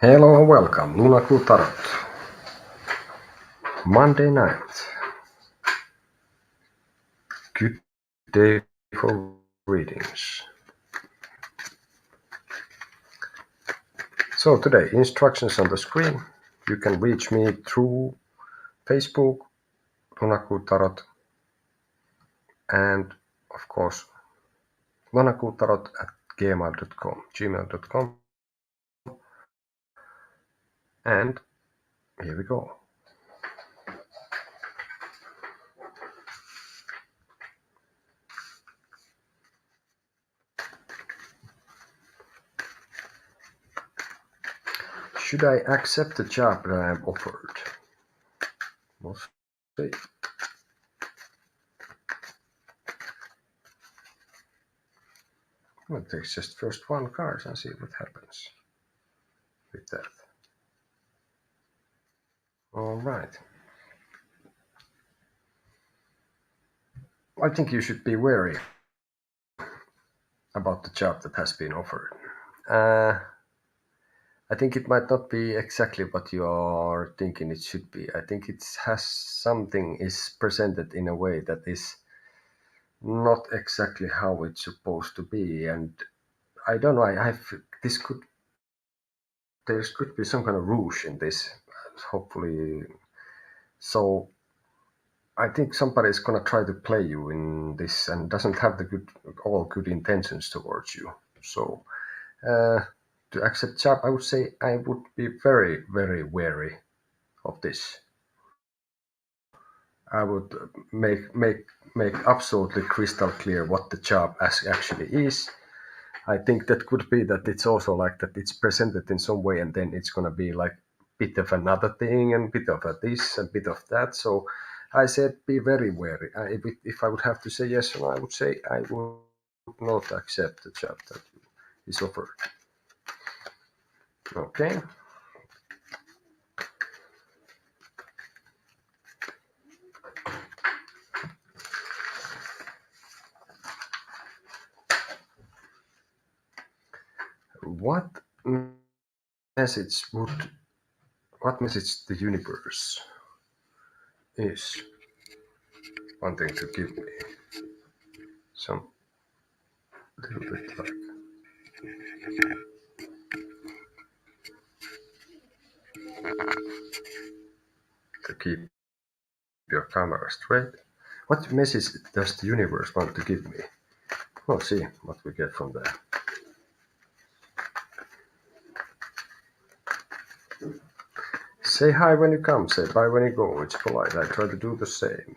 Hello and welcome, Lunaku Tarot. Monday night. Good day for readings. So today, instructions on the screen. You can reach me through Facebook, Lunaku Tarot, and of course, lunakutarot@gmail.com. And here we go. Should I accept the job that I am offered? We'll see. I'll take just first one card and see what happens with that. All right. I think you should be wary about the job that has been offered. I think it might not be exactly what you are thinking it should be. I think it has something is presented in a way that is not exactly how it's supposed to be, and I don't know. There could be some kind of rouge in this. Hopefully, so I think somebody is gonna try to play you in this and doesn't have the all good intentions towards you. So. To accept job, I would say I would be very, very wary of this. I would make absolutely crystal clear what the job actually is. I think that could be that it's also like that it's presented in some way, and then it's gonna be like bit of another thing and bit of a this and bit of that. So I said be very wary. If I would have to say yes or no, I would say I would not accept the job that is offered. Okay. What message would what message the universe is wanting to give me? Some little bit like to keep your camera straight. What message does the universe want to give me? We'll see what we get from there. Say hi when you come, say bye when you go. It's polite. I try to do the same.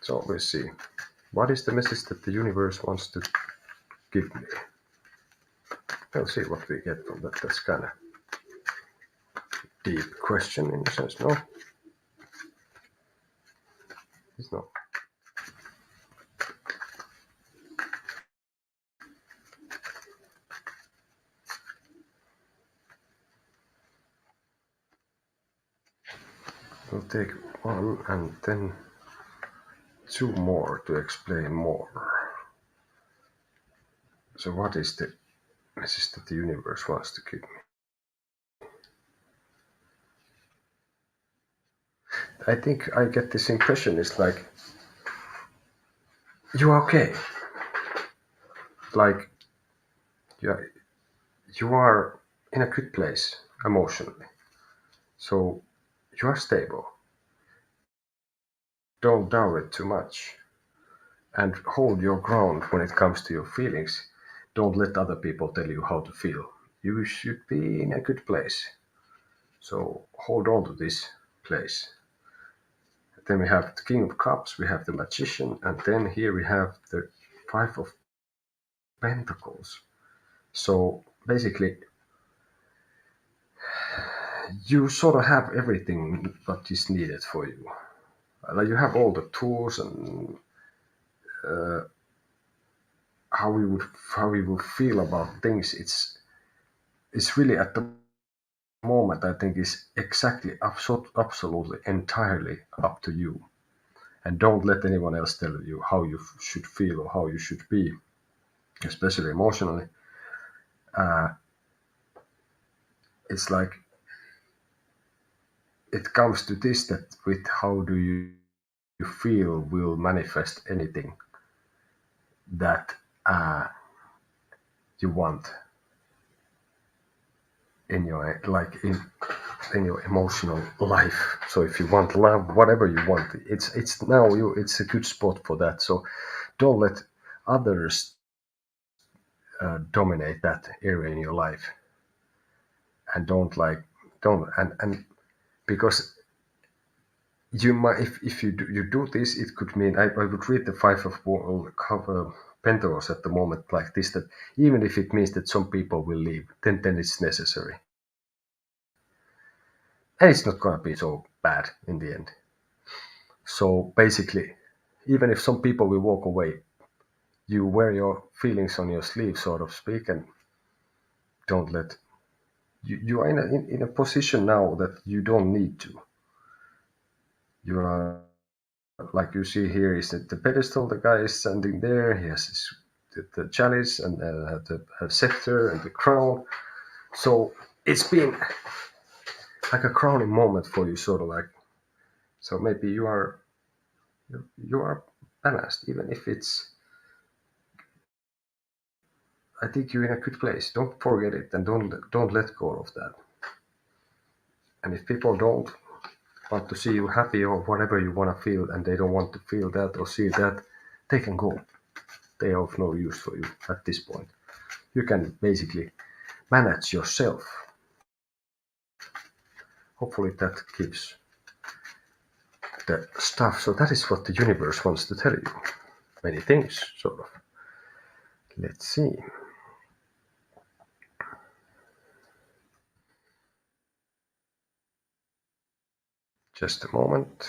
So we'll see. What is the message that the universe wants to give me? We'll see what we get from that. That's kind of deep question in a sense, no? It's not. We'll take one and then two more to explain more. So what is the message that the universe wants to give me? I think I get this impression it's like, you are okay. Like, you are in a good place emotionally. So you are stable. Don't doubt it too much. And hold your ground when it comes to your feelings. Don't let other people tell you how to feel. You should be in a good place. So hold on to this place. Then we have the King of Cups, we have the Magician, and then here we have the Five of Pentacles. So basically, you sort of have everything that is needed for you. Like you have all the tools and how we would feel about things. It's really at the moment I think is exactly absolutely entirely up to you, and don't let anyone else tell you how you should feel or how you should be. especially emotionally. uh, it's like it comes to this, that with how do you feel will manifest anything that you want in your, like in your emotional life. So if you want love, whatever you want, it's now you it's a good spot for that. So don't let others dominate that area in your life, and don't and because you might, if you do this, it could mean, I would read the five of Pentacles at the moment like this, that even if it means that some people will leave, then it's necessary, and it's not going to be so bad in the end. So basically, even if some people will walk away, you wear your feelings on your sleeve, so to speak, and don't let you are in a position now that you don't need to. You are, like you see here, is at the pedestal. The guy is standing there. He has the chalice and the scepter and the crown. So it's been like a crowning moment for you, sort of like. So maybe you are balanced, even if it's. I think you're in a good place. Don't forget it, and don't let go of that. And if people don't want to see you happy or whatever you want to feel, and they don't want to feel that or see that, they can go. They are of no use for you at this point. You can basically manage yourself. Hopefully that keeps the stuff. So that is what the universe wants to tell you. Many things, sort of. Let's see. Just a moment.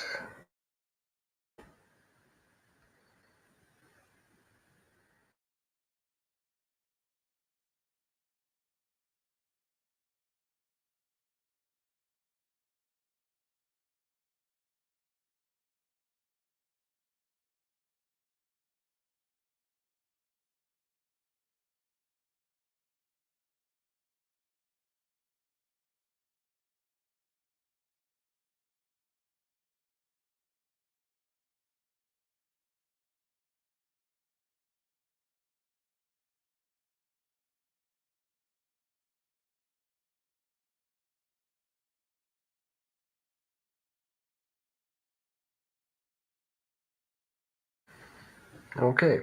Okay.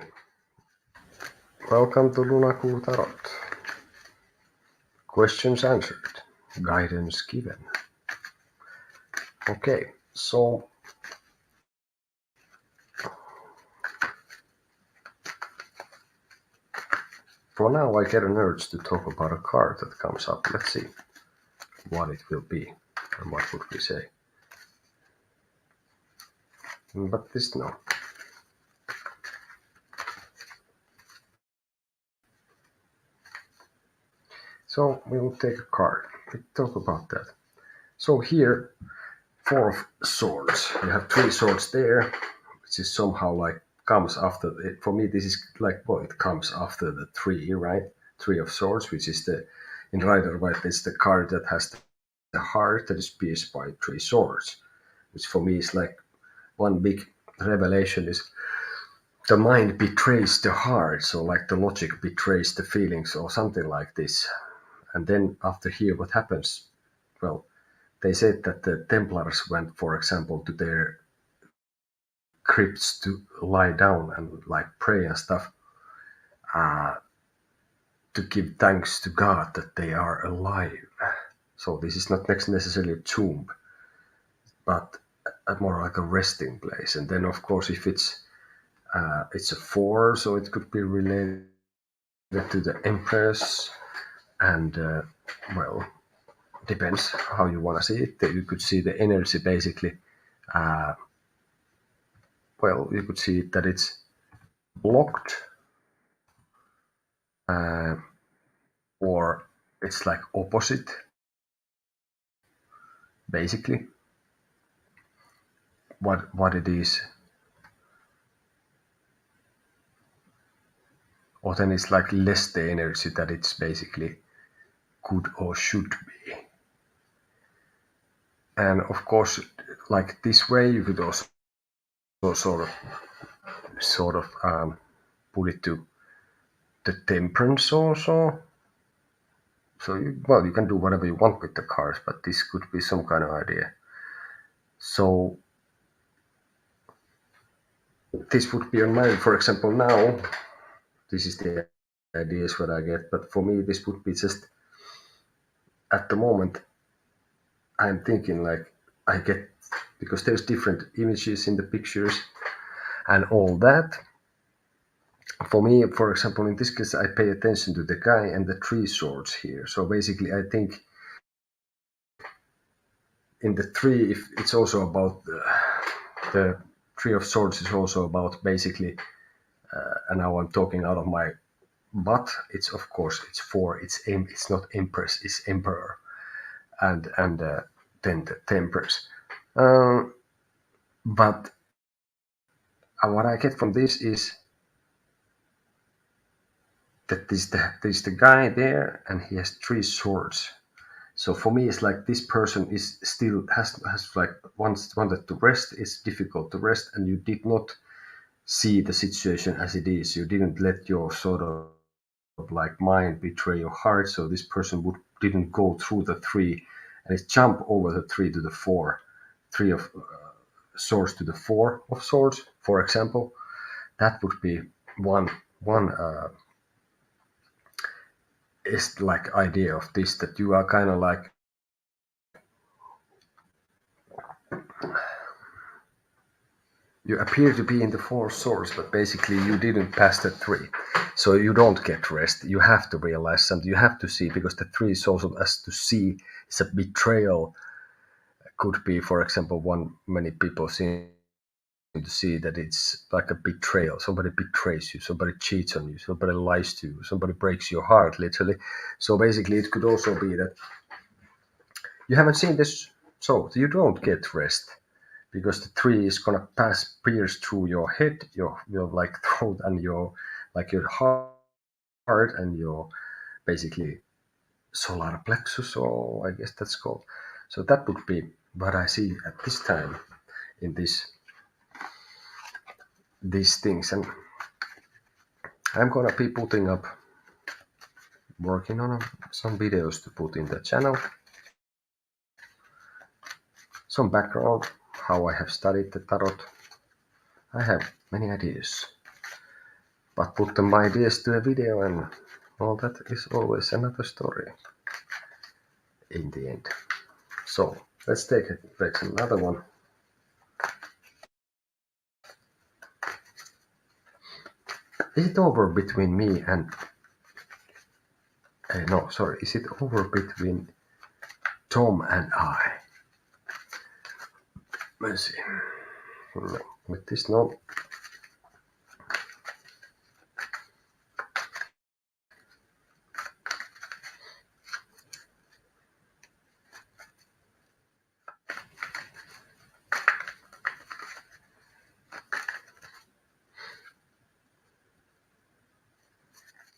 Welcome to Lunaku Tarot. Questions answered. Guidance given. Okay, so for now I get an urge to talk about a card that comes up. Let's see what it will be and what would we say. But this no. So we will take a card. We talk about that. So here, Four of Swords. You have three swords there, which is somehow like comes after it. For me, this is like, well, it comes after the three, right? Three of Swords, which is the in Rider White. It's the card that has the heart that is pierced by three swords, which for me is like one big revelation. Is the mind betrays the heart, so like the logic betrays the feelings or something like this. And then after here, what happens? Well, they said that the Templars went, for example, to their crypts to lie down and like pray and stuff, uh, to give thanks to God that they are alive. So this is not necessarily a tomb, but more like a resting place. And then, of course, if it's a four, so it could be related to the Empress, and well, depends how you want to see it. You could see the energy basically. Uh, well, you could see that it's blocked, uh, or it's like opposite, basically. What it is. or then it's like less the energy that it's basically could or should be. And of course, like this way, you could also sort of put it to the temperance also. So you can do whatever you want with the cars, but this could be some kind of idea. So this would be on my, for example, now this is the ideas what I get, but for me this would be just at the moment I'm thinking like I get, because there's different images in the pictures and all that. For me, for example, in this case, I pay attention to the guy and the three swords here. So basically, I think in the three, if it's also about the three of swords is also about basically, and now I'm talking out of my butt. It's of course it's four. It's not empress. It's emperor, and then the temperance. But what I get from this is that there's the guy there, and he has three swords. So for me, it's like this person is still has like once wanted to rest. It's difficult to rest, and you did not see the situation as it is. You didn't let your sort of like mind betray your heart. So this person didn't go through the three, and it jump over the three to the four, three of swords to the four of swords, for example. That would be one is like idea of this, that you are kind of like you appear to be in the four swords, but basically you didn't pass the three, so you don't get rest. You have to realize something. You have to see, because the three is also as to see. It's a betrayal. Could be, for example, one many people seem to see that it's like a betrayal. Somebody betrays you. Somebody cheats on you. Somebody lies to you. Somebody breaks your heart, literally. So basically, it could also be that you haven't seen this, so you don't get rest, because the tree is gonna pierce through your head, your like throat, and your like your heart, and your basically solar plexus, or I guess that's called. So that would be what I see at this time in these things, and I'm gonna be working on some videos to put in the channel, some background, how I have studied the tarot. I have many ideas. But put them ideas to a video, and all that is always another story in the end. So let's take another one. Is it over between me and no, sorry, is it over between Tom and I? Let's see. No, with this, no.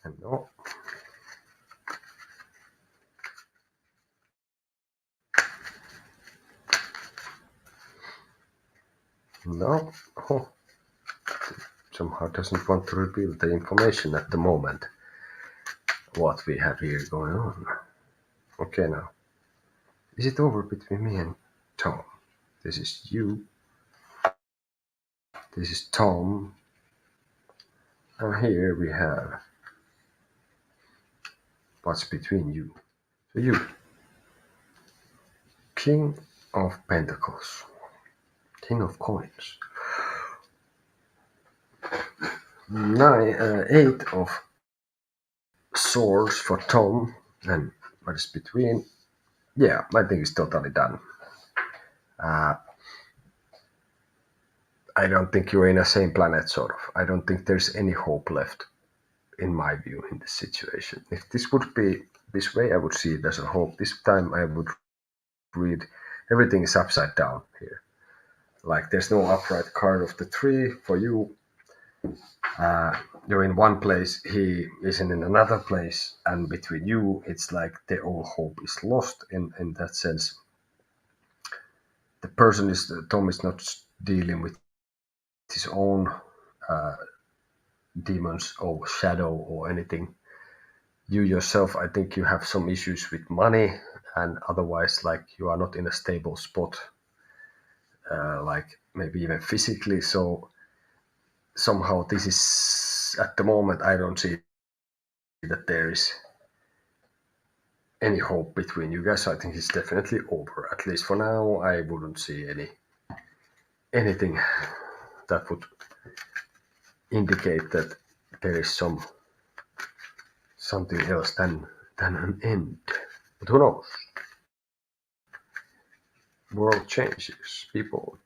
And no. No. Oh. Somehow doesn't want to reveal the information at the moment. What we have here going on. Okay, now. Is it over between me and Tom? This is you. This is Tom. And here we have what's between you. So you, King of Pentacles, King of Coins, Eight of Swords for Tom, and what is between? Yeah, I think it's totally done. I don't think you're in the same planet, sort of. I don't think there's any hope left, in my view, in this situation. If this would be this way, I would see it as a hope. This time I would read everything is upside down here. Like there's no upright card of the three for you. you're in one place, he isn't in another place, and between you, it's like the all hope is lost in that sense. The person is Tom is not dealing with his own uh, demons or shadow or anything. You yourself, I think you have some issues with money, and otherwise, like you are not in a stable spot, like maybe even physically. So somehow this is at the moment I don't see that there is any hope between you guys. I think it's definitely over. At least for now, I wouldn't see anything that would indicate that there is something else than an end. But who knows? World changes. People.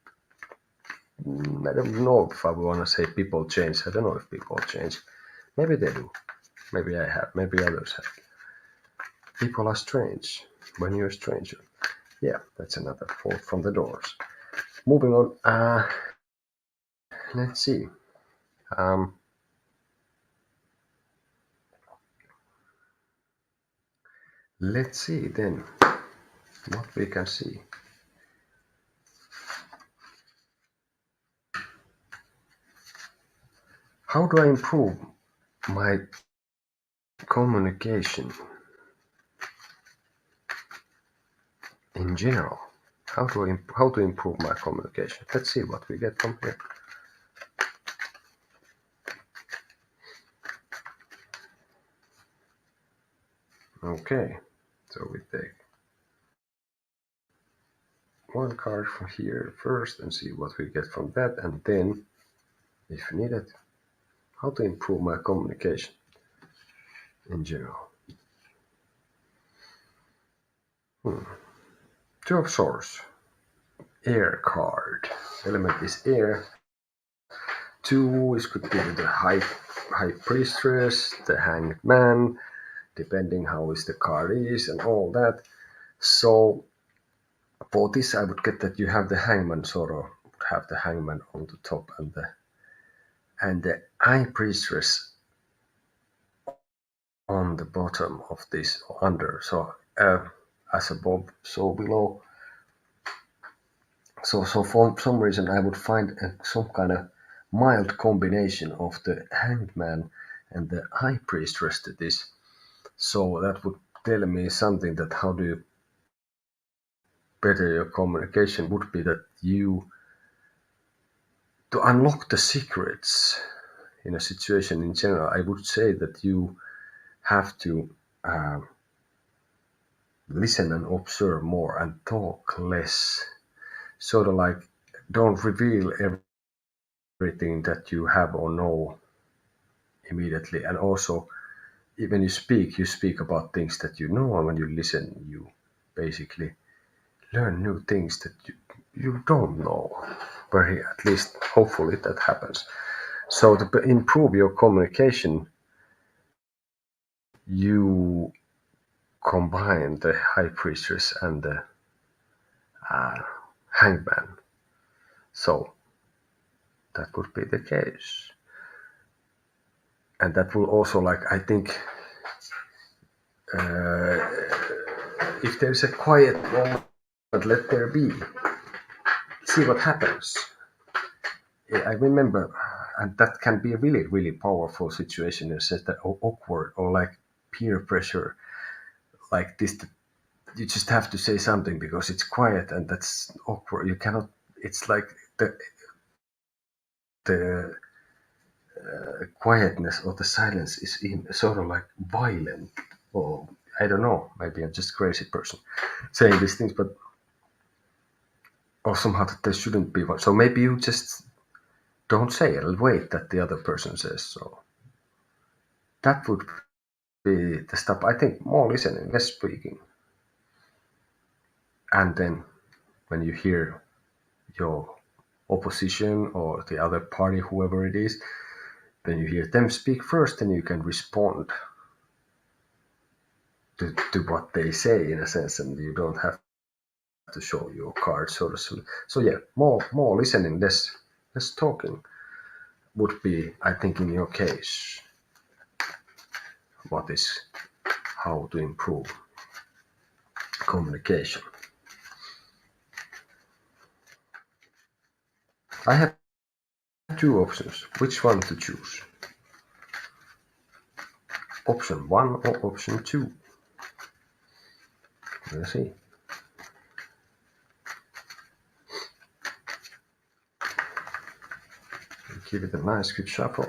I don't know if I want to say people change. I don't know if people change. Maybe they do. Maybe I have. Maybe others have. People are strange when you're a stranger. Yeah, that's another fault from the doors. Moving on. Let's see. Um, let's see then what we can see. How do I improve my communication in general? How to improve my communication? Let's see what we get from here. Okay, so we take one card from here first and see what we get from that, and then, if needed, how to improve my communication in general. Two of Swords, air card. Element is air. Two is could be the high priestess, the hanged man, depending how is the card is and all that. So for this, I would get that you have the hangman sort of have the hangman on the top and the high priestess on the bottom of this or under. So as above, so below. So for some reason, I would find some kind of mild combination of the hanged man and the high priestess to this. So that would tell me something that how do you better your communication would be that you to unlock the secrets in a situation in general. I would say that you have to listen and observe more and talk less. Sort of like don't reveal everything that you have or know immediately, and also when you speak about things that you know, and when you listen, you basically learn new things that you don't know. Very, at least, hopefully, that happens. So to improve your communication, you combine the high priestess and the hangman. So that would be the case, and that will also, like, I think, if there's a quiet moment, let there be. See what happens. I remember, and that can be a really, really powerful situation in a sense that awkward or like peer pressure, like this. You just have to say something because it's quiet and that's awkward. You cannot. It's like the quietness or the silence is in sort of like violent, or I don't know. Maybe I'm just a crazy person saying these things, but or somehow that there shouldn't be one. So maybe you just don't say it and wait that the other person says so. That would be the stuff. I think more listening, less speaking. And then when you hear your opposition or the other party, whoever it is, then you hear them speak first, and you can respond to what they say in a sense, and you don't have to show your cards. So yeah, more listening, less talking would be, I think, in your case, what is how to improve communication. I have two options. Which one to choose? Option 1 or option 2? Let's see. Give it a nice good shuffle.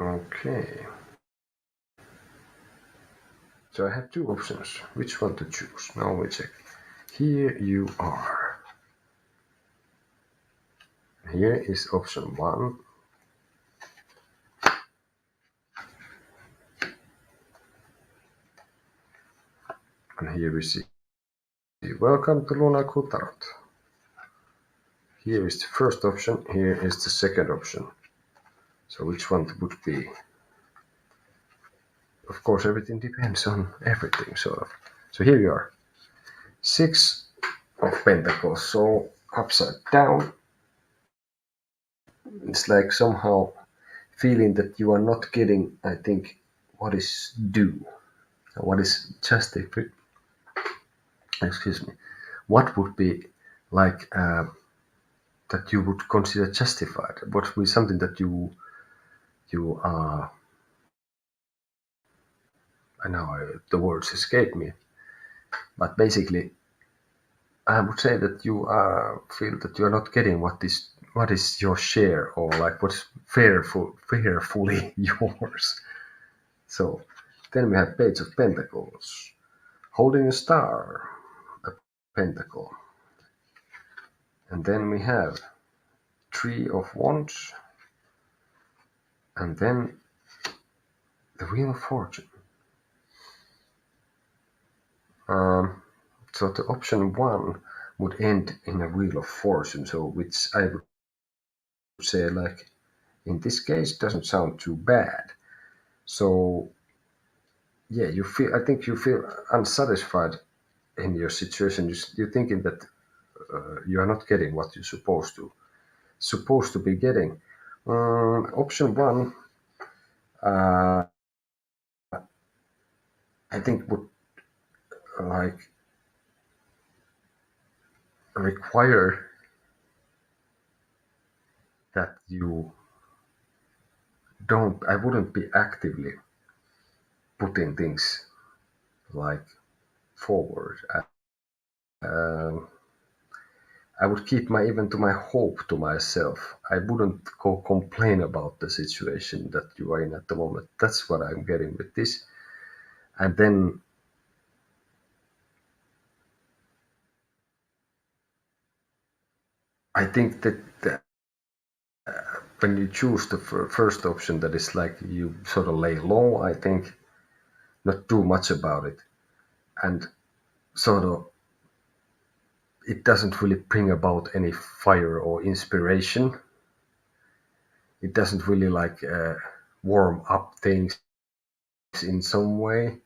Okay. So I have two options. Which one to choose? Now we check. Here you are. Here is option 1. And here we see, welcome to Lunaku Tarot. Here is the first option, here is the second option. So which one would be? Of course, everything depends on everything, sort of. So here you are. 6 of Pentacles, so upside down. It's like somehow feeling that you are not getting, I think, what is due, what is justified. Excuse me. What would be like that you would consider justified? What would be something that you I know the words escape me, but basically I would say that you feel that you are not getting what is your share, or like what's fairfully yours. So then we have Page of Pentacles, holding a star, a pentacle, and then we have Three of Wands, and then the Wheel of Fortune. So the option 1 would end in a Wheel of Fortune, so which I would say, like, in this case doesn't sound too bad. So yeah, I think you feel unsatisfied in your situation. You're thinking that you are not getting what you're supposed to be getting. Option 1, I think, would like require that you I wouldn't be actively putting things like forward. I would keep even to my hope to myself. I wouldn't go complain about the situation that you are in at the moment. That's what I'm getting with this. And then I think that when you choose the first option, that is like you sort of lay low, I think, not too much about it, and sort of it doesn't really bring about any fire or inspiration. It doesn't really like warm up things in some way,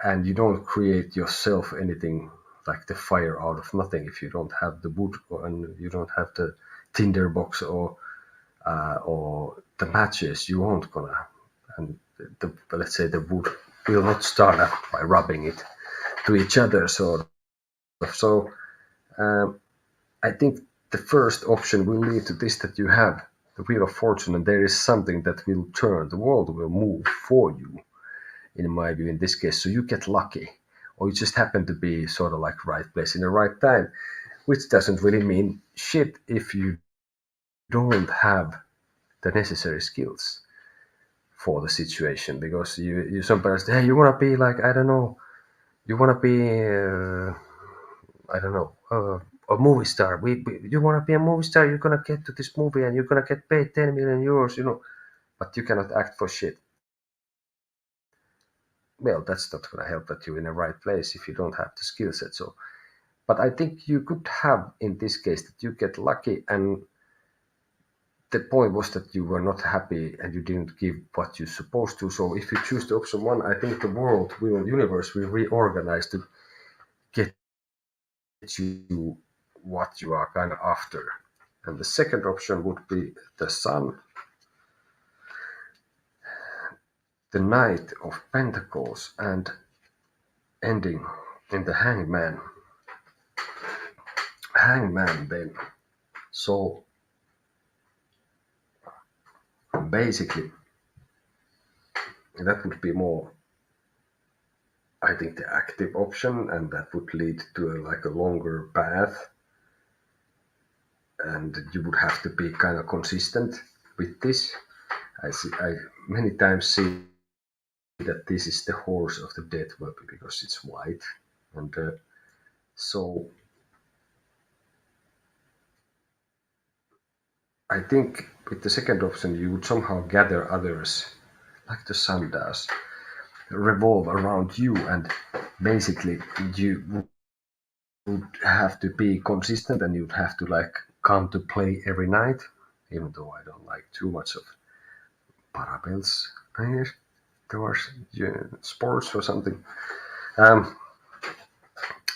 and you don't create yourself anything like the fire out of nothing if you don't have the wood, and you don't have the tinder box or the matches. You won't gonna, and let's say the wood will not start up by rubbing it to each other, sort of. So I think the first option will lead to this, that you have the Wheel of Fortune, and there is something that will turn. The world will move for you, in my view, in this case. So you get lucky, or you just happen to be sort of like right place in the right time, which doesn't really mean shit if you don't have the necessary skills for the situation, because you sometimes, hey, you want to be like, I don't know, you want to be I don't know, a movie star. You want to be a movie star, you're gonna get to this movie and you're gonna get paid 10 million euros, but you cannot act for shit. Well, that's not gonna help that you're in the right place if you don't have the skill set. So But I think you could have in this case that you get lucky, and the point was that you were not happy and you didn't give what you're supposed to. So if you choose the option one, I think the universe will reorganize to get you what you are kind of after. And the second option would be the Sun, the Knight of Pentacles, and ending in the Hangman. Hangman then. So basically, that would be more, I think, the active option, and that would lead to like a longer path, and you would have to be kind of consistent with this. I many times see that this is the horse of the death weapon because it's white, and so I think with the second option you would somehow gather others, like the Sun does, revolve around you, and basically you would have to be consistent, and you'd have to like come to play every night, even though I don't like too much of parabels, I guess, towards sports or something. Um,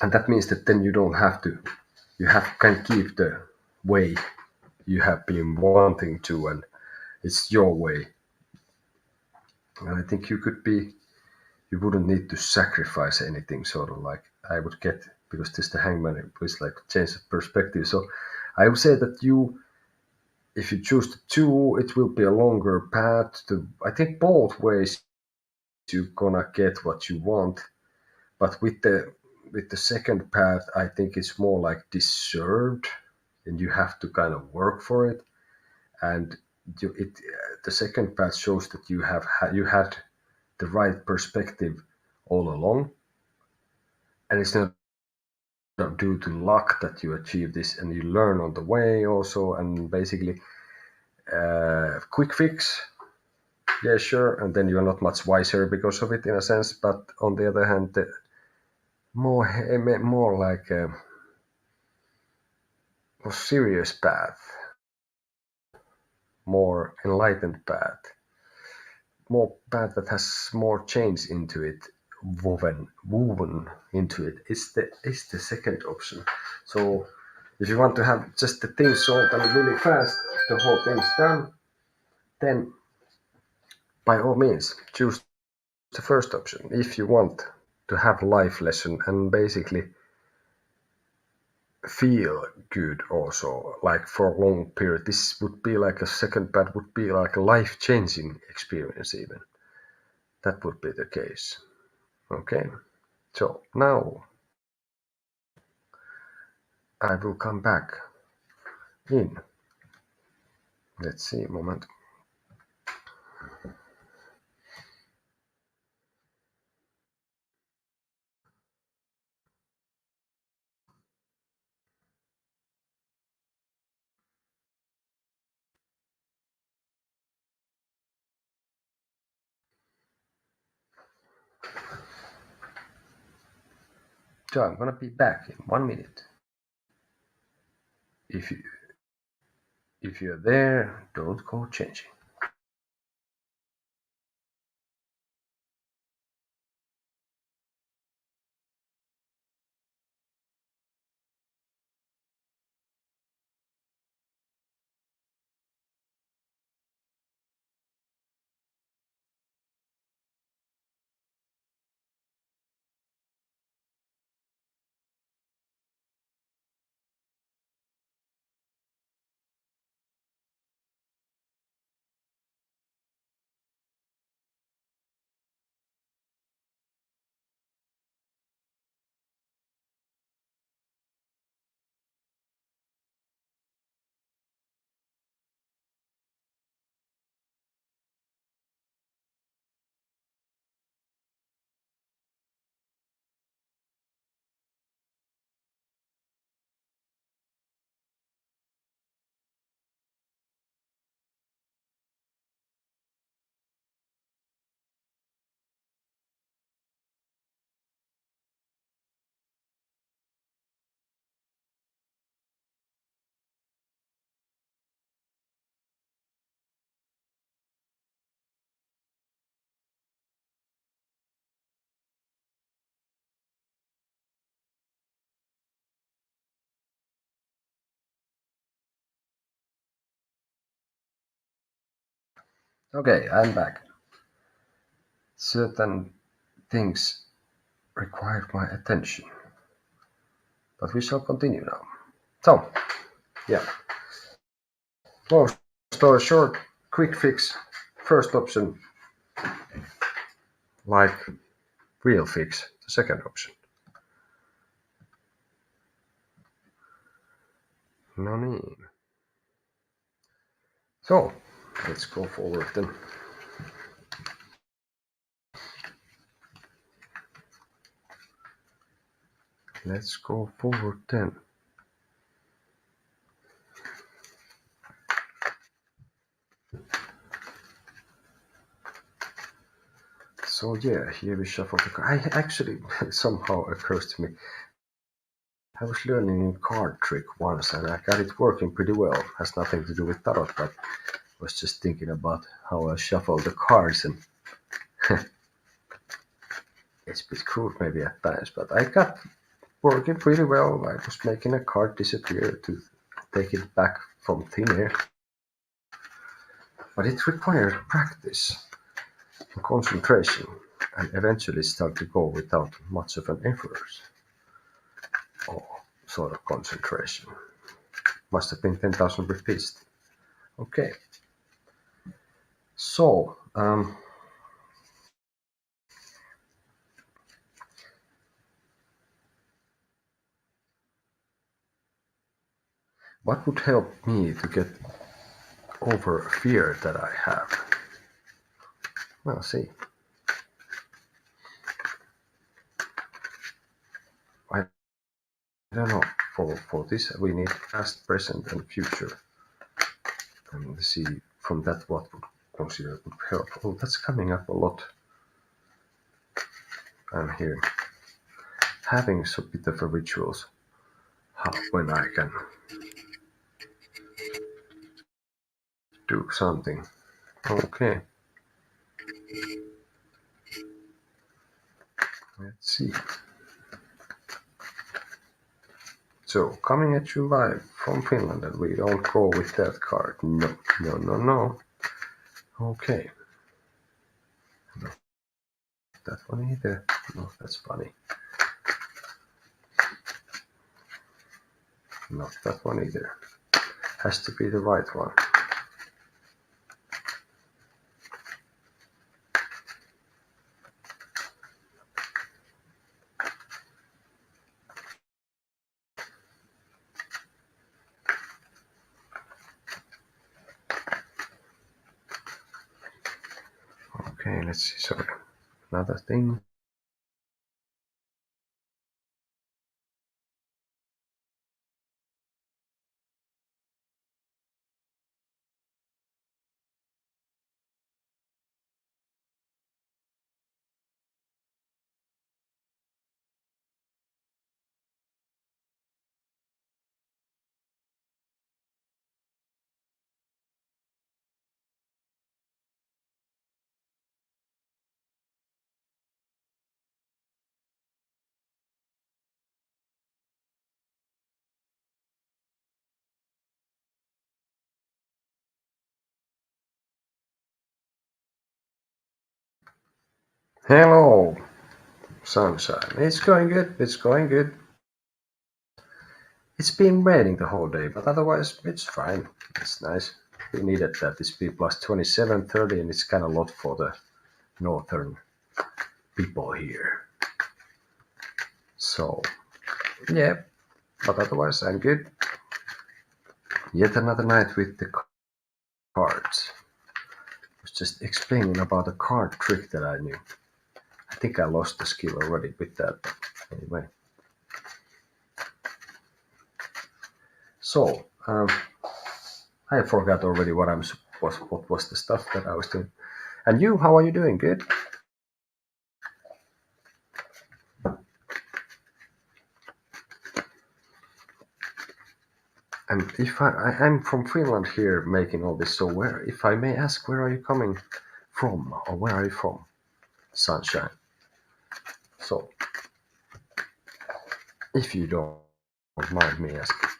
and that means that then you don't have to, you can keep the way you have been wanting to, and it's your way. And I think you wouldn't need to sacrifice anything, sort of like I would get, because this the Hangman is like change of perspective. So I would say that if you choose the two, it will be a longer path to, I think both ways you're gonna get what you want. But with the second path, I think it's more like deserved, and you have to kind of work for it. And the second path shows that you had the right perspective all along, and it's not due to luck that you achieve this, and you learn on the way also, and basically quick fix, yeah, sure, and then you're not much wiser because of it in a sense. But on the other hand, the more like a serious path, more enlightened path, more path that has more change into it, woven into it, is the second option. So if you want to have just the thing solved and really fast, the whole thing's done, then by all means choose the first option. If you want to have life lesson and basically feel good also, like for a long period, this would be like a second path, would be like a life changing experience even. That would be the case. Okay, so now I will come back in. Let's see a moment. So I'm gonna be back in 1 minute. If you if you're there, don't go changing. Okay, I'm back. Certain things require my attention, but we shall continue now. So, yeah, long story short, quick fix. First option, like real fix. The second option. No need. So, let's go forward then. Let's go forward then. So yeah, here we shuffle the card. I actually somehow occurs to me. I was learning a card trick once and I got it working pretty well. Has nothing to do with tarot, but was just thinking about how I shuffle the cards and it's a bit crude maybe at times, but I got working pretty well. I was making a card disappear to take it back from thin air. But it required practice and concentration and eventually started to go without much of an effort or sort of concentration. Must have been 10,000 repeats. Okay, so what would help me to get over a fear that I have? Well, see, I don't know. For this, we need past, present, and future, and see from that what would consider would help. Oh, that's coming up a lot. I'm here having a bit of a rituals when I can do something. Okay, let's see. So coming at you live from Finland, and we don't go with that card. No, no, no, no. Okay, not that one either. No, that's funny. Not that one either. Has to be the right one. Okay, let's see. Sorry. Another thing. Hello, sunshine. It's going good. It's going good. It's been raining the whole day, but otherwise it's fine. It's nice. We needed that. It's been plus 27, 30, and it's kind of a lot for the northern people here. So, yeah, but otherwise I'm good. Yet another night with the cards. I was just explaining about a card trick that I knew. I think I lost the skill already with that, but anyway. So, I forgot already what was the stuff that I was doing. And you, how are you doing? Good? And if I'm from Finland here making all this, so where, if I may ask, where are you coming from, or where are you from, sunshine? So, if you don't mind me asking,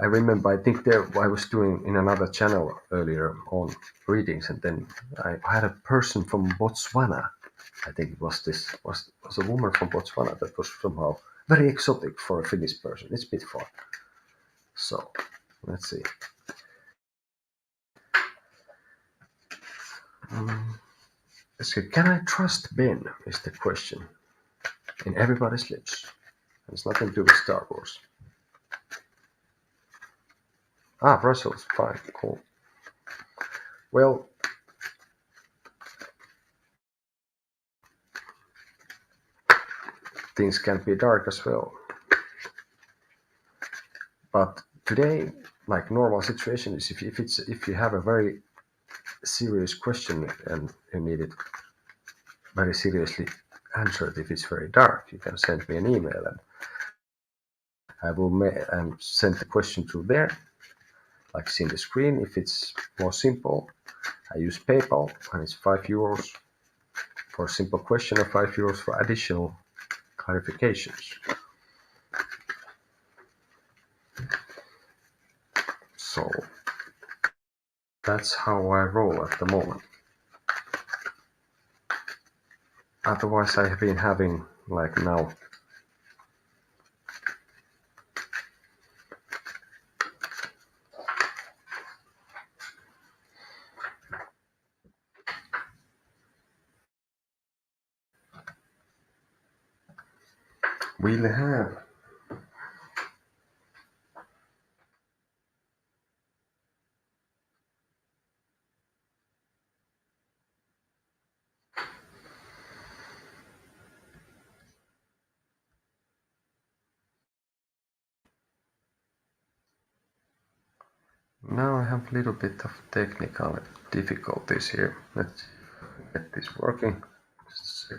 I remember, I think there I was doing in another channel earlier on readings, and then I had a person from Botswana. I think it was was a woman from Botswana that was somehow very exotic for a Finnish person. It's a bit far. So let's see. So can I trust Ben? Is the question in everybody's lips. It's nothing to do with Star Wars. Ah, Brussels, fine, cool. Well, things can be dark as well. But today, like normal situation is if you have a very serious question and you need it very seriously answered, if it's very dark, you can send me an email and I will send the question through there, like see the screen. If it's more simple, I use PayPal and it's €5 for a simple question or €5 for additional clarifications. So that's how I roll at the moment. Otherwise, I have been having, like now, we'll have now I have a little bit of technical difficulties here. Let's get this working. Just a sec.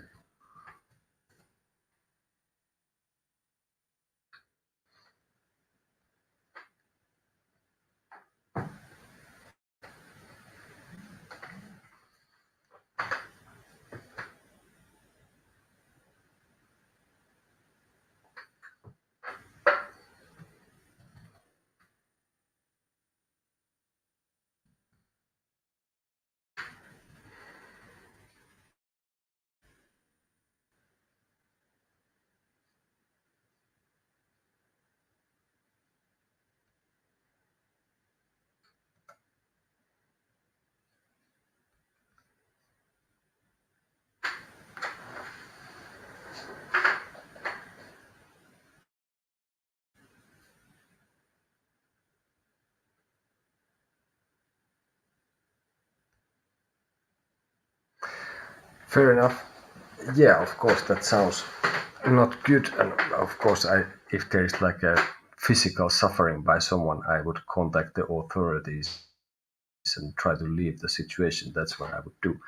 Fair enough. Yeah, of course, that sounds not good. And of course, if there is like a physical suffering by someone, I would contact the authorities and try to leave the situation. That's what I would do.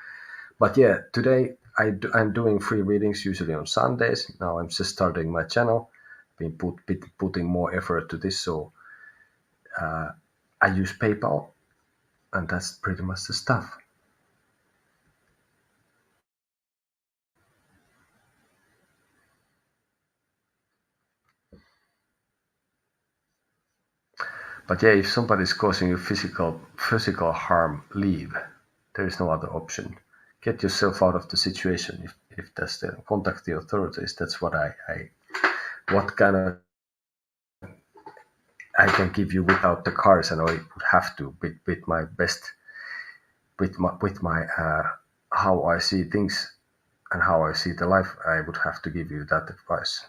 But yeah, today I'm doing free readings usually on Sundays. Now I'm just starting my channel, been putting more effort to this. So I use PayPal, and that's pretty much the stuff. But yeah, if somebody's causing you physical harm, leave. There is no other option. Get yourself out of the situation. If that's the contact the authorities. That's what what kind of I can give you without the cars, and I would have to with my best with my how I see things and how I see the life. I would have to give you that advice.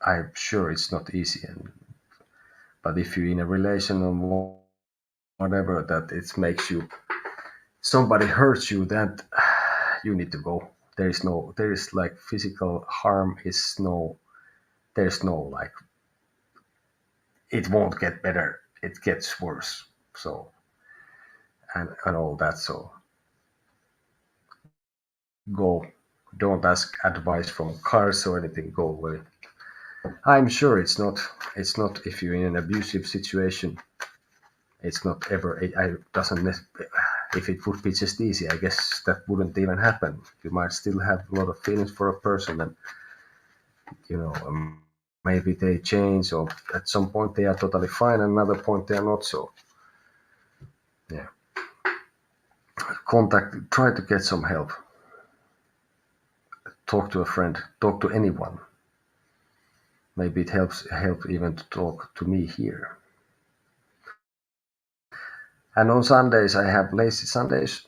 I'm sure it's not easy, but if you're in a relation or whatever that it makes you somebody hurts you, that you need to go. There is like physical harm is no, there's no like, it won't get better, it gets worse. So, and all that. So go, don't ask advice from cars or anything, go away. I'm sure it's not if you're in an abusive situation, it's not ever, I doesn't, if it would be just easy, I guess that wouldn't even happen. You might still have a lot of feelings for a person, and you know, maybe they change, or at some point they are totally fine, and another point they are not so. Yeah. Try to get some help. Talk to a friend, talk to anyone. Maybe it help even to talk to me here. And on Sundays I have lazy Sundays.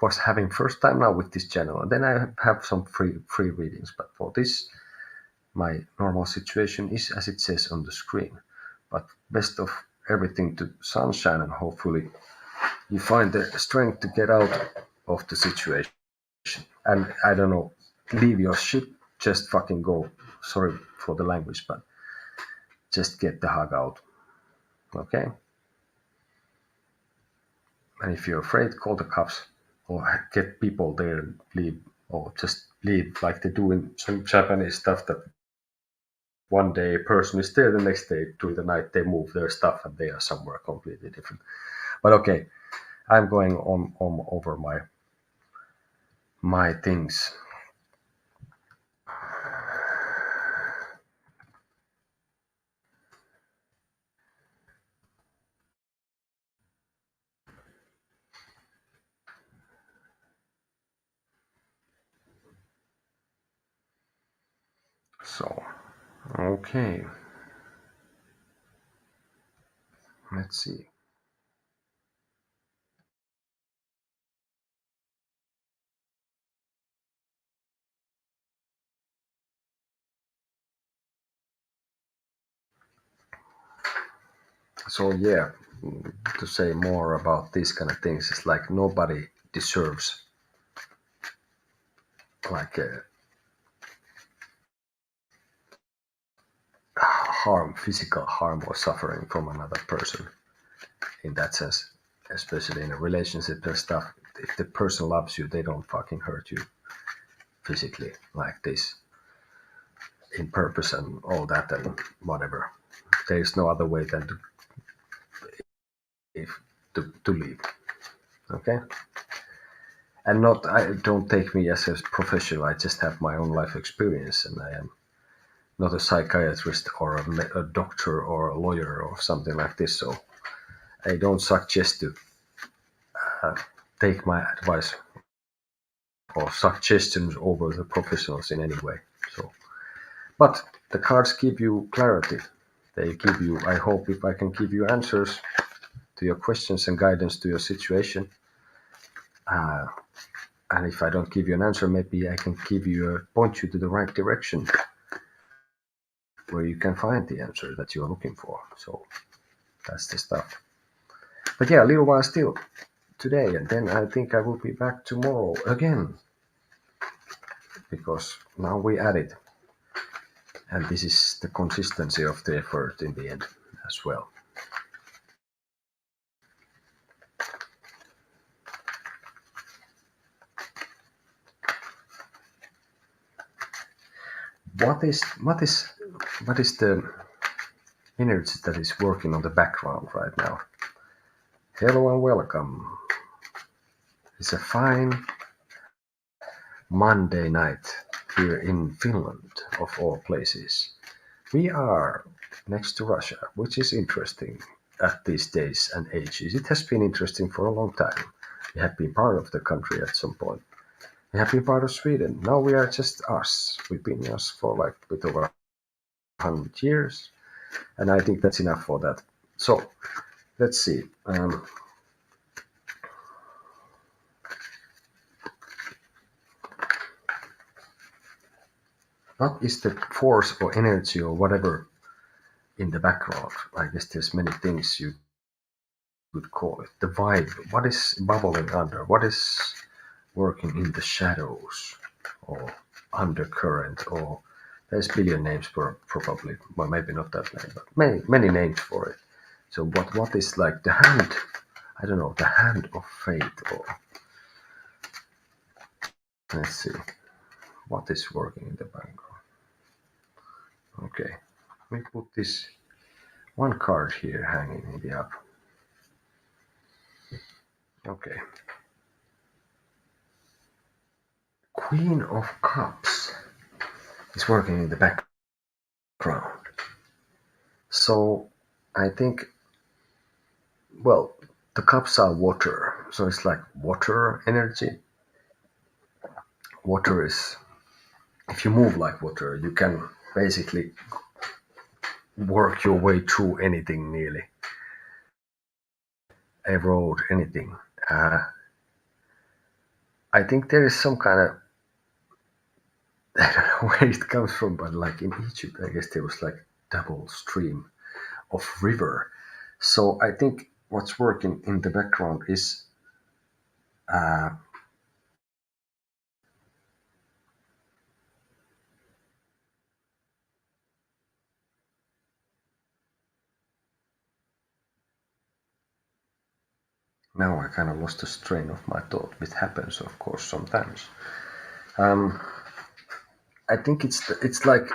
Was having first time now with this channel. And then I have some free readings. But for this, my normal situation is as it says on the screen. But best of everything to sunshine, and hopefully you find the strength to get out of the situation. And I don't know, leave your shit, just fucking go. Sorry for the language, but just get the hug out. Okay? And if you're afraid, call the cops or get people there and leave, or just leave like they do in some Japanese stuff, that one day a person is there, the next day during the night they move their stuff and they are somewhere completely different. But okay, I'm going on over my things. So, okay, let's see. So yeah, to say more about these kind of things, it's like nobody deserves like physical harm or suffering from another person in that sense, especially in a relationship and stuff. If the person loves you, they don't fucking hurt you physically like this in purpose and all that and whatever. There is no other way than if to leave. Okay? And not, I don't take me as a professional. I just have my own life experience, and I am not a psychiatrist or a doctor or a lawyer or something like this. So I don't suggest to take my advice or suggestions over the professionals in any way. So, but the cards give you clarity. They give you. I hope if I can give you answers to your questions and guidance to your situation. And if I don't give you an answer, maybe I can point you to the right direction where you can find the answer that you're looking for. So that's the stuff. But yeah, a little while still today, and then I think I will be back tomorrow again, because now we added, and this is the consistency of the effort in the end as well. What is the energy that is working on the background right now? Hello and welcome. It's a fine Monday night here in Finland, of all places. We are next to Russia, which is interesting at these days and ages. It has been interesting for a long time. We have been part of the country at some point. We have been part of Sweden. Now we are just us. We've been us for like a bit over 100 years, and I think that's enough for that. So let's see. What is the force or energy or whatever in the background? I guess there's many things you would call it. The vibe. What is bubbling under? What is working in the shadows or undercurrent? Or there's a billion names for probably, well, maybe not that many, but many names for it. So what is like the hand? I don't know, the hand of fate, or let's see, what is working in the background? Okay, we put this one card here hanging in the up. Okay. Queen of Cups is working in the background. ground. So I think, well, the cups are water, so it's like water energy. Water is, if you move like water, you can basically work your way through anything nearly, a road, anything. Uh, I think there is some kind of, I don't know where it comes from, but like in Egypt, I guess there was like double stream of river. So I think what's working in the background is, uh, now I kind of lost the strain of my thought. It happens, of course, sometimes. Um, I think it's like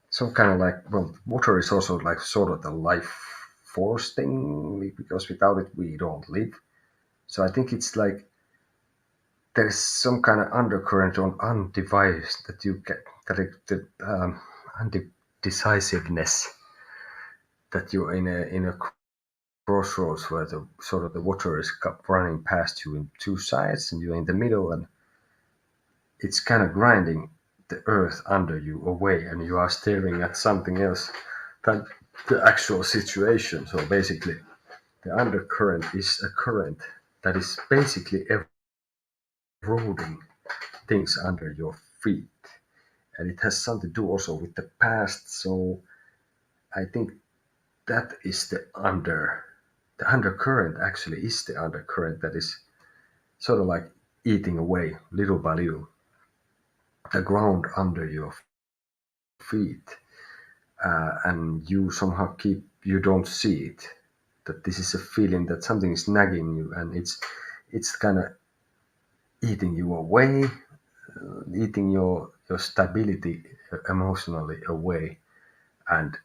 some kind of like, well, water is also like sort of the life force thing because without it we don't live. So I think it's like there's some kind of undercurrent on undevised that you get, that undecisiveness, that you're in a crossroads where the sort of the water is running past you in two sides and you're in the middle, and it's kind of grinding the earth under you away, and you are staring at something else than the actual situation. So basically, the undercurrent is a current that is basically eroding things under your feet, and it has something to do also with the past. So I think that is the undercurrent actually is the undercurrent that is sort of like eating away little by little the ground under your feet, and you somehow you don't see it, that this is a feeling that something is nagging you, and it's kind of eating you away, eating your stability emotionally away, and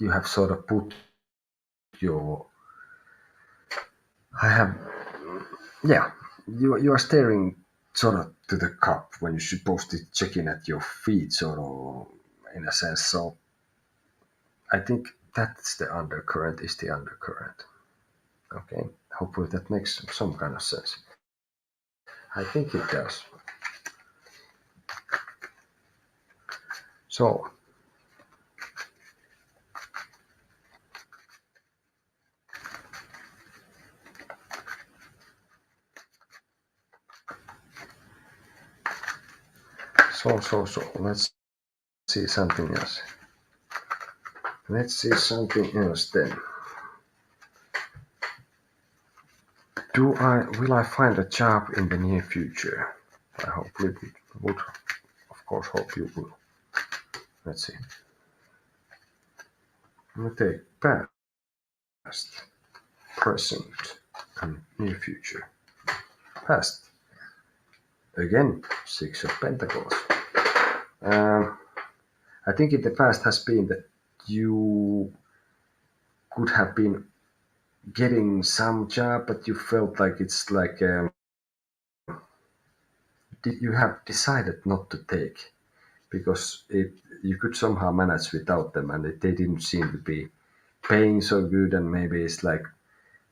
you have sort of put your I have yeah, you are staring sort of to the cup when you're supposed to checking at your feet, sort of, in a sense. So I think that's the undercurrent, is the undercurrent. Okay, hopefully that makes some kind of sense. I think it does. So, so, let's see something else. Let's see something else then. Will I find a job in the near future? I hopefully would, of course, hope you will. Let's see. I'm gonna take past, present, and near future. Past. Again, Six of Pentacles. Um, I think in the past has been that you could have been getting some job, but you felt like it's like, you have decided not to take because you could somehow manage without them, and they didn't seem to be paying so good, and maybe it's like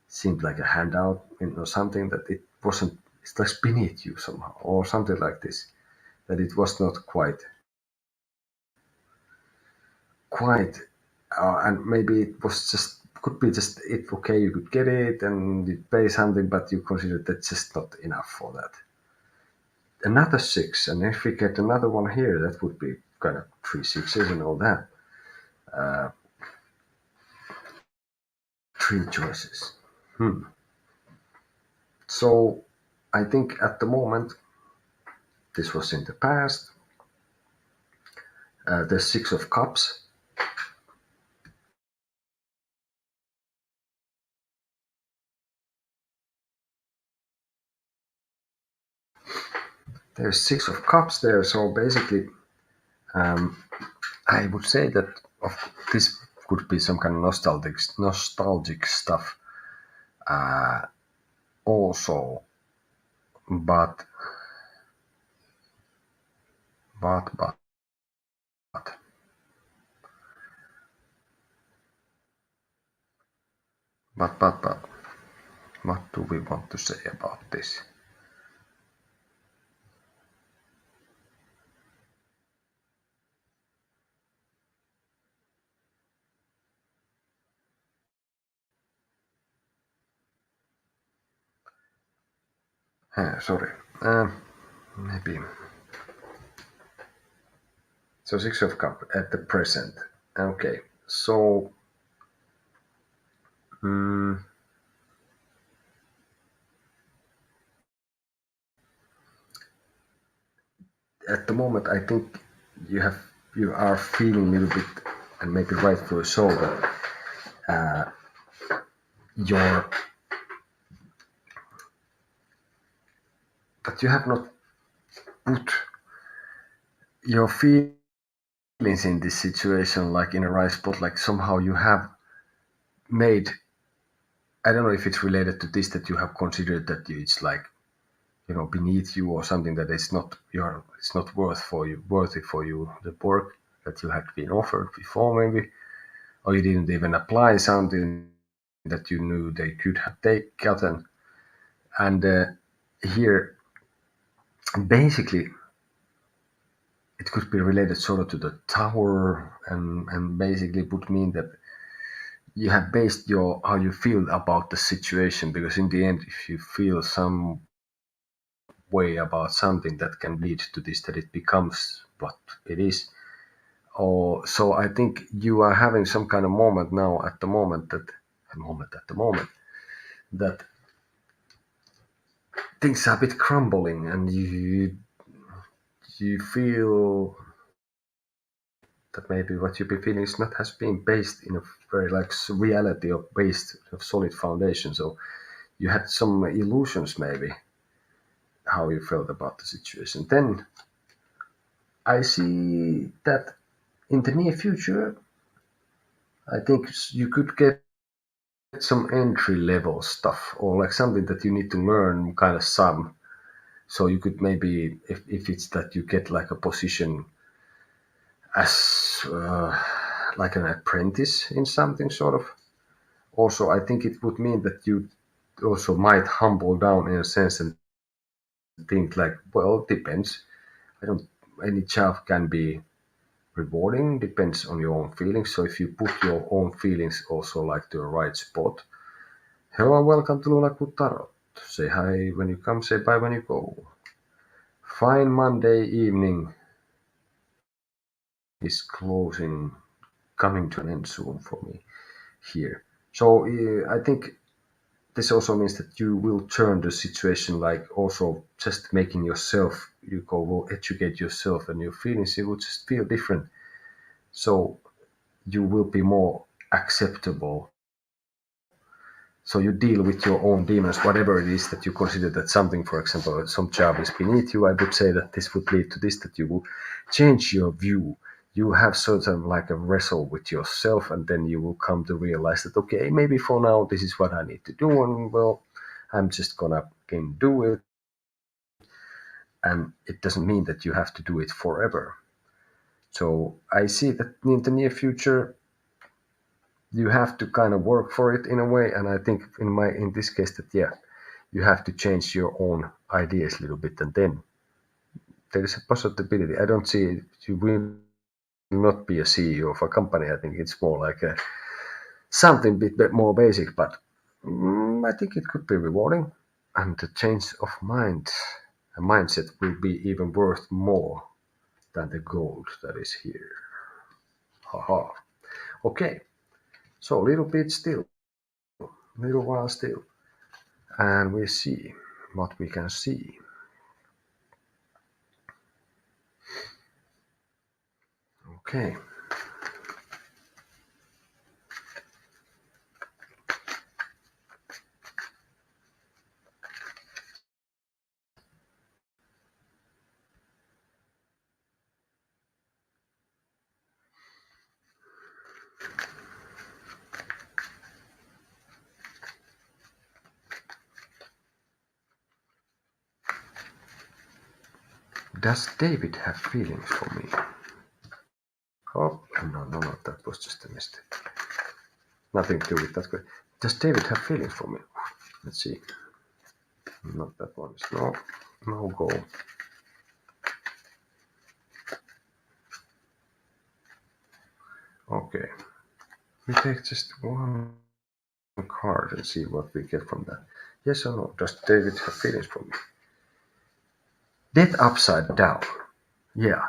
seemed like a handout, or something, that it wasn't. It's like beneath you somehow, or something like this. That it was not quite, and maybe it was just could be just it. Okay, you could get it and you pay something, but you consider that's just not enough for that. Another six, and if we get another one here, that would be kind of three sixes and all that. Uh, Three choices. Hmm. So I think at the moment, this was in the past. The Six of Cups. There's Six of Cups there. So basically, um, I would say that this could be some kind of nostalgic stuff, also, but but But, what do we want to say about this? Sorry. Maybe. So Six of Cups at the present. Okay. So mm, at the moment, I think you are feeling a little bit, and maybe rightfully so, that your that you have not put your feelings in this situation like in a right spot. Like somehow you have made. I don't know if it's related to this that you have considered that it's like beneath you or something that it's not worthy for you the work that you had been offered before maybe, or you didn't even apply something that you knew they could have gotten. And here, basically, it could be related sort of to the tower, and basically would mean that you have based your how you feel about the situation, because in the end, if you feel some way about something that can lead to this, that it becomes what it is. Or so I think you are having some kind of moment now at the moment that things are a bit crumbling, and you feel that maybe what you've been feeling is not has been based in a very like reality or based of solid foundation. So you had some illusions maybe how you felt about the situation. Then I see that in the near future, I think you could get some entry level stuff, or like something that you need to learn kind of some. So you could maybe, if it's that you get like a position as like an apprentice in something sort of. Also, I think it would mean that you also might humble down in a sense and think like, well, it depends. I don't. Any job can be rewarding, depends on your own feelings. So if you put your own feelings also like to a right spot. Hello and welcome to Lunaku Tarot. Say hi when you come, say bye when you go. Fine Monday evening is coming to an end soon for me here. So I think this also means that you will turn the situation like also just making yourself, will educate yourself and your feelings, you will just feel different. So you will be more acceptable. So you deal with your own demons, whatever it is that you consider that something, for example, some job is beneath you. I would say that this would lead to this, that you will change your view. You have sort of like a wrestle with yourself, and then you will come to realize that, okay, maybe for now, this is what I need to do. And well, I'm just gonna can do it. And it doesn't mean that you have to do it forever. So I see that in the near future, you have to kind of work for it in a way. And I think in this case that, yeah, you have to change your own ideas a little bit, and then there is a possibility. I don't see you will not be a CEO of a company. I think it's more like something bit more basic, but I think it could be rewarding, and the change of mind and mindset will be even worth more than the gold that is here. Haha. Okay, so a little bit still, little while still, and we see what we can see. Okay. Does David have feelings for me? Oh, no, that was just a mistake. Nothing to do with that. Does David have feelings for me? Let's see. Not that one. No go. Okay. We take just one card and see what we get from that. Yes or no? Does David have feelings for me? Death upside down. Yeah.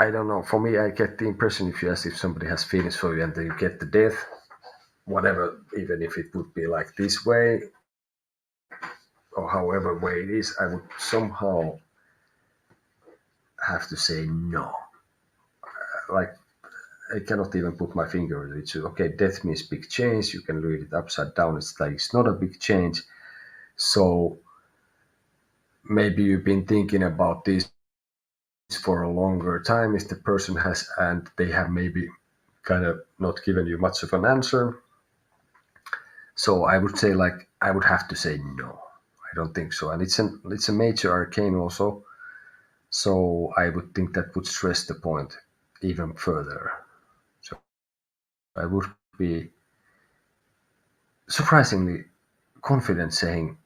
I don't know. For me, I get the impression if you ask if somebody has feelings for you and then you get the death, whatever, even if it would be like this way or however way it is, I would somehow have to say no. Like, I cannot even put my finger on it. So, okay, death means big change. You can read it upside down. It's like it's not a big change. So maybe you've been thinking about this for a longer time. If the person has, and they have maybe kind of not given you much of an answer. So I would say, like, I would have to say no. I don't think so. And it's a major arcane also. So I would think that would stress the point even further. So I would be surprisingly confident saying,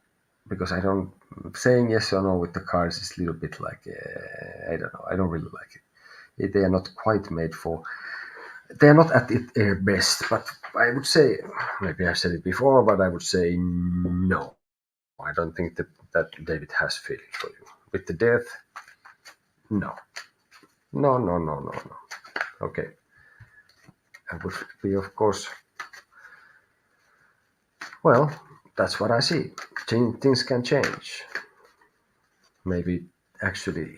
because I don't saying yes or no with the cards is a little bit like I don't know. I don't really like it. They are not quite made for. They are not at their best. But I would say, maybe I've said it before, but I would say no. I don't think that David has feelings for you. With the death, no. No. Okay. And would be, of course, well, that's what I see. Things can change. Maybe actually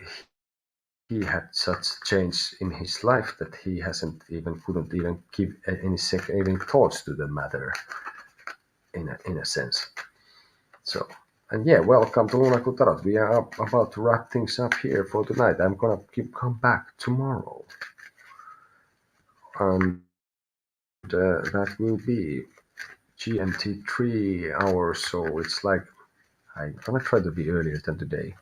he had such change in his life that he couldn't even give any second even thoughts to the matter in a sense. So, and yeah, welcome to Lunaku Tarot. We are about to wrap things up here for tonight. I'm gonna come back tomorrow, and that will be GMT 3 hours. So it's like I'm gonna try to be earlier than today.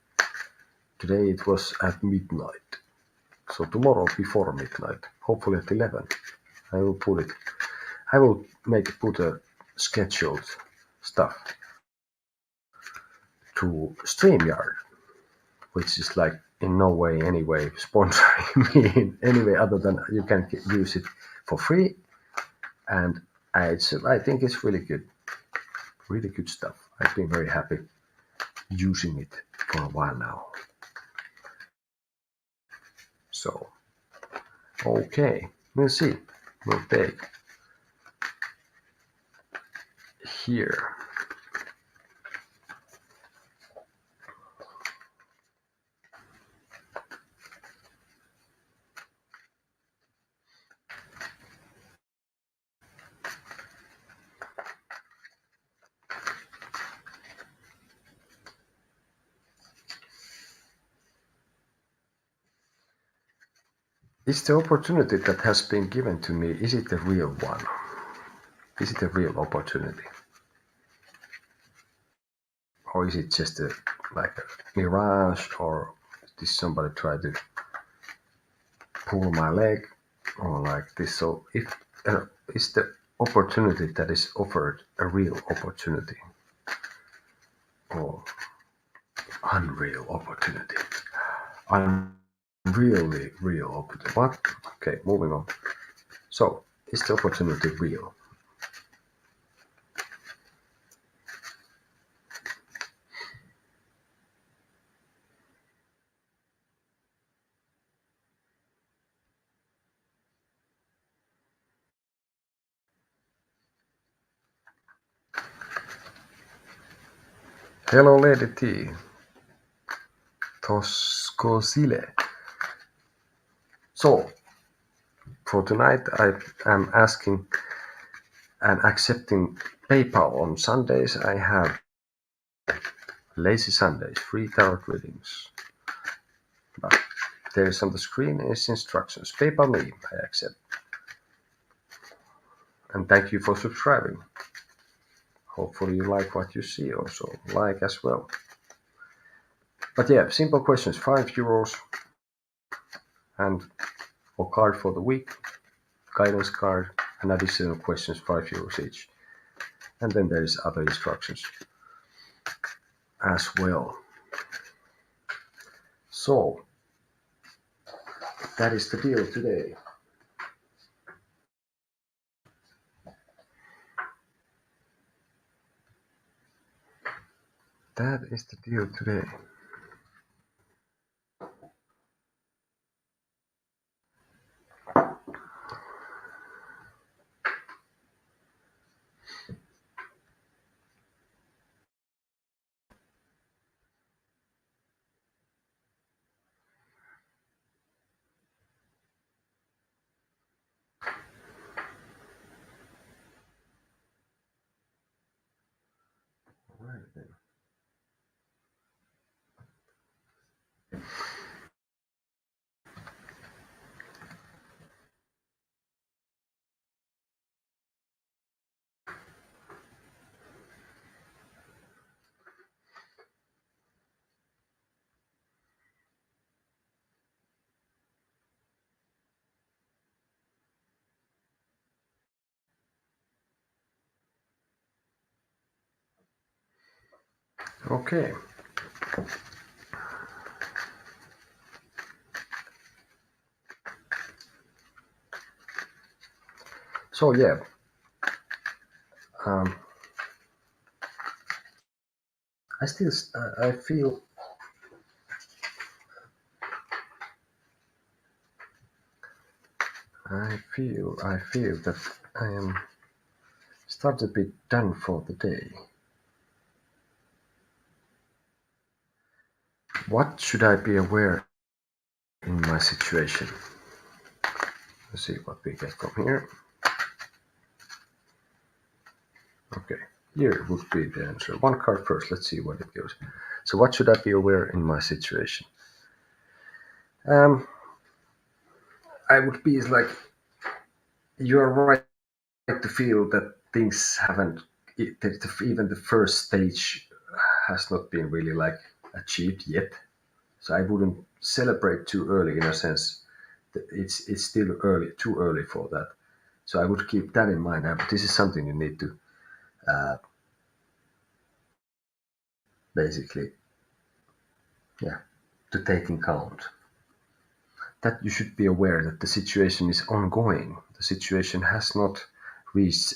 Today it was at midnight. So tomorrow before midnight, hopefully at 11, I will put it. I will put a scheduled stuff to StreamYard, which is like in no way, anyway, sponsoring me in any way other than you can use it for free. And I think it's really good stuff. I've been very happy using it for a while now. So, okay, we'll see. We'll take here. Is the opportunity that has been given to me, is it a real one? Is it a real opportunity? Or is it just like a mirage, or did somebody try to pull my leg, or like this? So if is the opportunity that is offered a real opportunity, or unreal opportunity? Unreally real opportunity. What? Okay, moving on. So, is the opportunity real? Hello, Lady T. Toscosile. So, for tonight, I am asking and accepting PayPal on Sundays. I have Lazy Sundays, free tarot readings. But there's on the screen is instructions. PayPal me, I accept. And thank you for subscribing. Hopefully you like what you see, also like as well. But yeah, simple questions, €5 and or card for the week, guidance card, and additional questions, €5 each. And then there is other instructions as well. So that is the deal today. That is the deal today. Right then. Okay. So yeah, um, I still I feel that I am started to be done for the day. What should I be aware in my situation? Let's see what we get from here. Okay, here would be the answer. One card first. Let's see what it goes. So, what should I be aware in my situation? I would be like, you're right to feel that things haven't, even the first stage has not been really like achieved yet. So I wouldn't celebrate too early in a sense. It's still early, too early for that. So I would keep that in mind. But this is something you need to basically, yeah, to take in count. That you should be aware that the situation is ongoing. The situation has not reached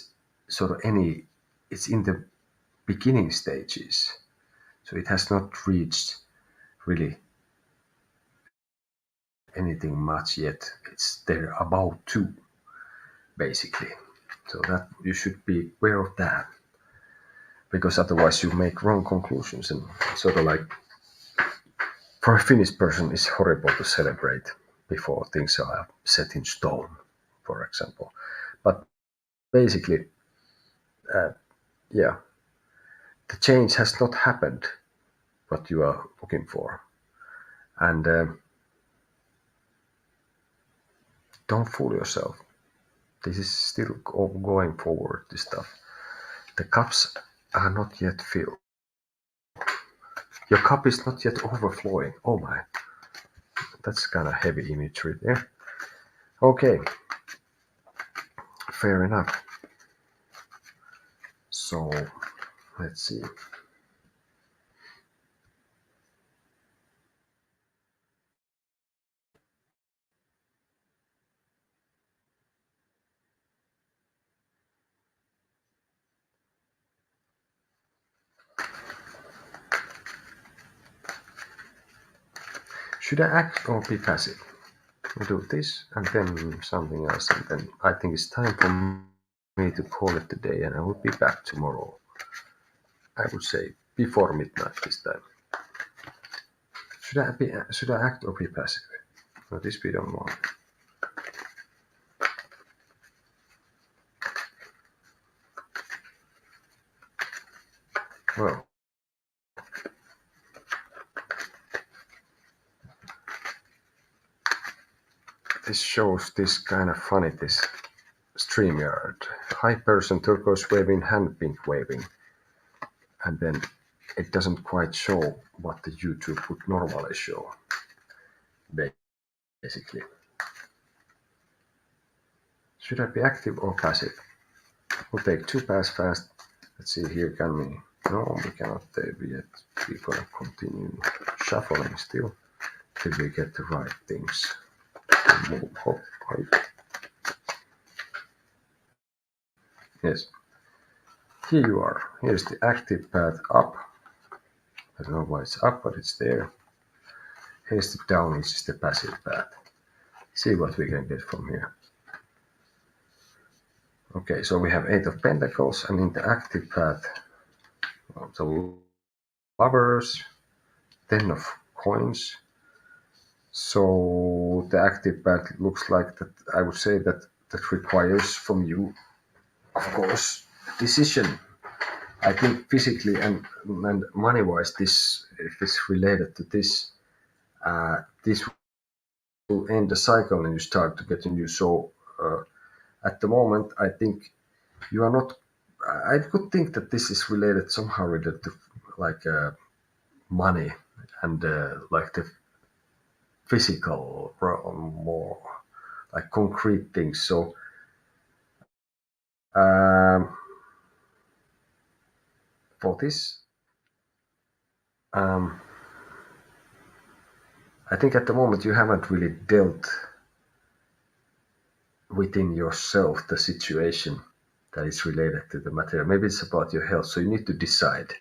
sort of any. It's in the beginning stages, so it has not reached really anything much yet. It's there about to, basically. So that you should be aware of that, because otherwise you make wrong conclusions, and sort of like for a Finnish person it's horrible to celebrate before things are set in stone, for example. But basically, yeah, the change has not happened what you are looking for, and don't fool yourself. This is still going forward, this stuff. The cups are not yet filled. Your cup is not yet overflowing. Oh my, that's kind of heavy imagery there. Okay, fair enough. So let's see. Should I act or be passive? We do this and then something else, and then I think it's time for me to call it a day, and I will be back tomorrow. I would say before midnight this time. Should I act or be passive? No, this we don't want. Well, this shows this kind of funny, this StreamYard. Hi person, turquoise waving, hand pink waving. And then it doesn't quite show what the YouTube would normally show, basically. Should I be active or passive? We'll take two pass fast. Let's see here, can we? No, we cannot yet. We're gonna continue shuffling still till we get the right things. Move, hop, right. Yes, here you are. Here's the active path up. I don't know why it's up, but it's there. Here's the down, which is the passive path. See what we can get from here. Okay, so we have 8 of Pentacles, and in the active path, well, the Lovers, 10 of Coins. So the active path looks like that. I would say that that requires from you, of course, decision. I think physically and money-wise, this if it's related to this, this will end the cycle and you start to get a new. So at the moment, I think you are not. I could think that this is related somehow related to like money and like the physical, more like concrete things. So um, for this, um, I think at the moment you haven't really dealt within yourself the situation that is related to the material. Maybe it's about your health. So you need to decide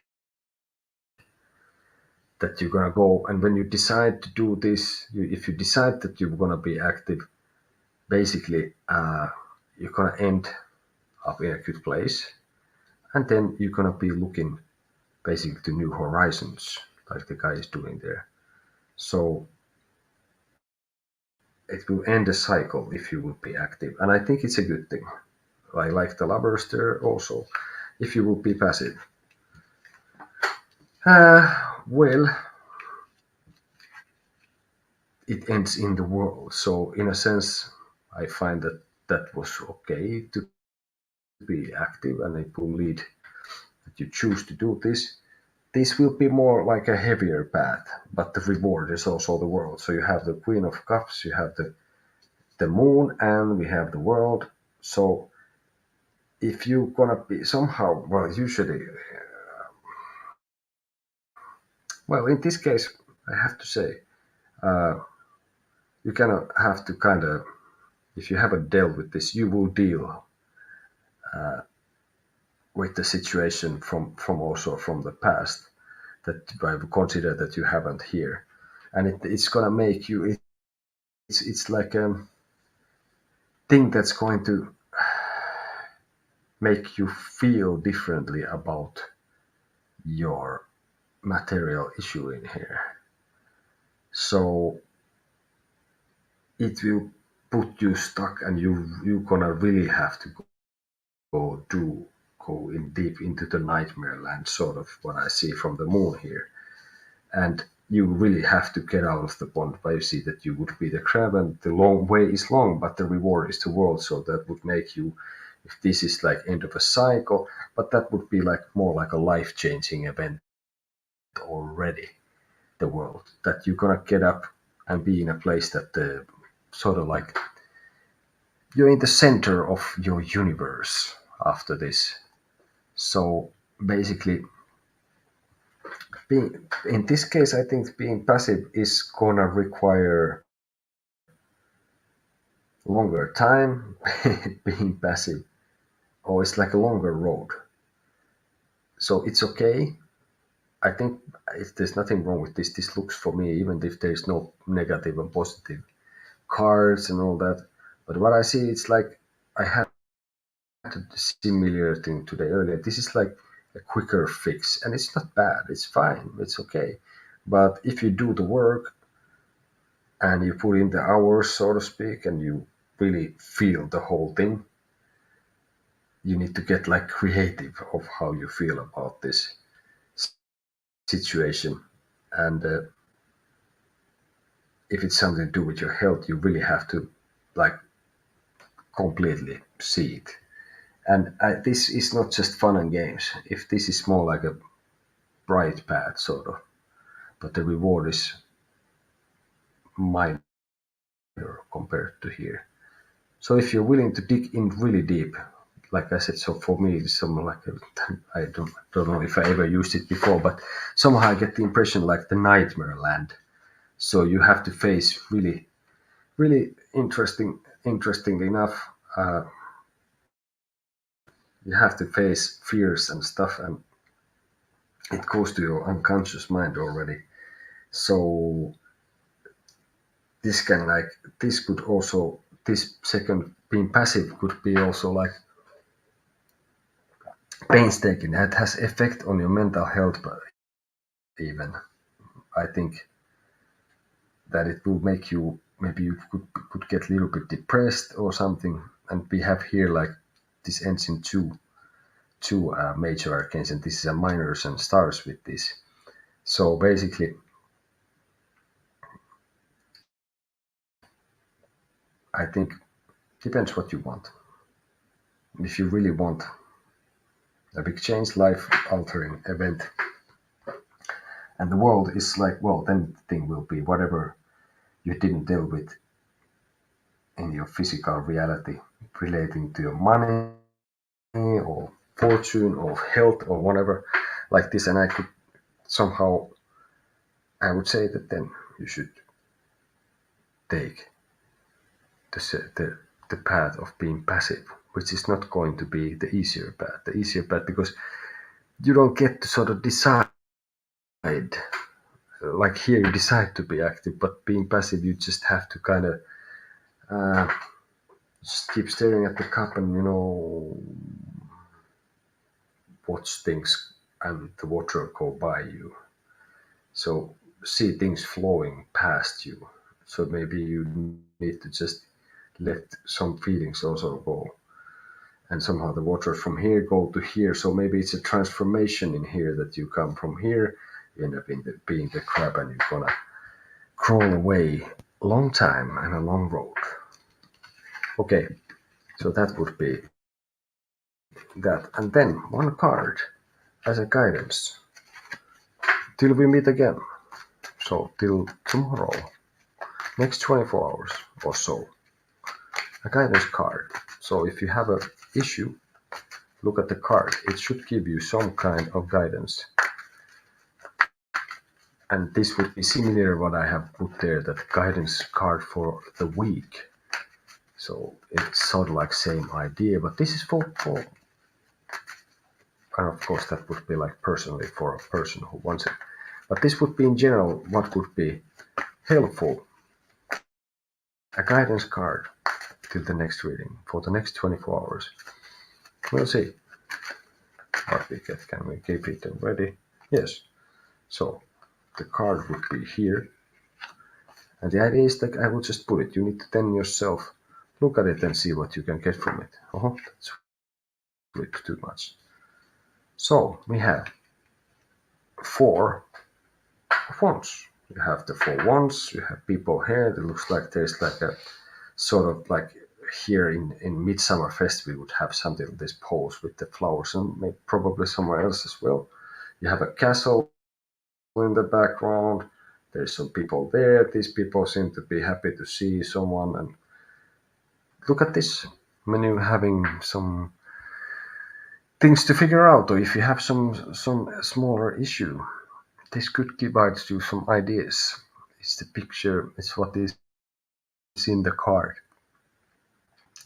that you're gonna go, and when you decide to do this, if you decide that you're gonna be active, basically you're gonna end up in a good place, and then you're gonna be looking basically to new horizons, like the guy is doing there. So it will end the cycle if you will be active, and I think it's a good thing. I like the Lovers there also. If you will be passive, well, it ends in the world. So in a sense, I find that that was okay to be active, and it will lead that you choose to do this. This will be more like a heavier path, but the reward is also the world. So you have the Queen of Cups, you have the Moon, and we have the World. So if you're gonna be somehow, well, usually, well, in this case, I have to say, uh, you kind have to kind of, if you haven't dealt with this, you will deal with the situation from also from the past that I would consider that you haven't here, and it's gonna make you. It's like a thing that's going to make you feel differently about your material issue in here. So it will put you stuck, and you're gonna really have to go in deep into the nightmare land, sort of what I see from the Moon here. And you really have to get out of the pond. But you see that you would be the crab, and the long way is long, but the reward is the world. So that would make you, if this is like end of a cycle, but that would be like more like a life-changing event already. The world that you're gonna get up and be in a place that sort of like you're in the center of your universe after this. So basically, being in this case, I think being passive is gonna require longer time. Being passive, or it's like a longer road. So it's okay. I think if there's nothing wrong with this, this looks for me, even if there's no negative and positive cards and all that. But what I see, it's like I had a similar thing today earlier. This is like a quicker fix, and it's not bad. It's fine. It's okay. But if you do the work and you put in the hours, so to speak, and you really feel the whole thing, you need to get like creative of how you feel about this situation. And if it's something to do with your health, you really have to like completely see it. And this is not just fun and games. If this is more like a bright path, sort of, but the reward is minor compared to here. So if you're willing to dig in really deep, like I said, so for me it's some like I don't know if I ever used it before, but somehow I get the impression like the nightmare land. So you have to face really interesting enough. You have to face fears and stuff, and it goes to your unconscious mind already. So this can like this could also this second being passive could be also like painstaking. That has effect on your mental health, but even I think that it will make you maybe you could get a little bit depressed or something. And we have here like this ends in two major arcanes, and this is a minors and stars with this. So basically, I think depends what you want. If you really want a big change, life altering event, and the world is like, well, then the thing will be whatever you didn't deal with in your physical reality relating to your money or fortune or health or whatever like this. And I could somehow, I would say that then you should take the path of being passive, which is not going to be the easier path. The easier path because you don't get to sort of decide. Like here, you decide to be active, but being passive, you just have to kind of uh, just keep staring at the cup and watch things and the water go by you. So see things flowing past you. So maybe you need to just let some feelings also go. And somehow the water from here go to here. So maybe it's a transformation in here that you come from here, you end up being the crab, and you're gonna crawl away long time and a long road. Okay, so that would be that. And then one card as a guidance till we meet again. So till tomorrow, next 24 hours or so. A guidance card. So if you have a issue, look at the card. It should give you some kind of guidance. And this would be similar what I have put there, that guidance card for the week. So it's sort of like same idea, but this is for and of course that would be like personally for a person who wants it. But this would be in general what would be helpful. A guidance card till the next reading for the next 24 hours. We'll see what we get. Can we keep it ready? Yes. So the card would be here. And the idea is that I will just put it. You need to then yourself look at it and see what you can get from it. That's a bit too much. So we have 4 wands. You have the 4 wands. You have people here. It looks like there's like a sort of like here in Midsummer Fest we would have something like this pose with the flowers, and maybe probably somewhere else as well. You have a castle in the background. There's some people there. These people seem to be happy to see someone. And look at this. When you're having some things to figure out, or if you have some smaller issue, this could provide you some ideas. It's the picture. It's what is in the card.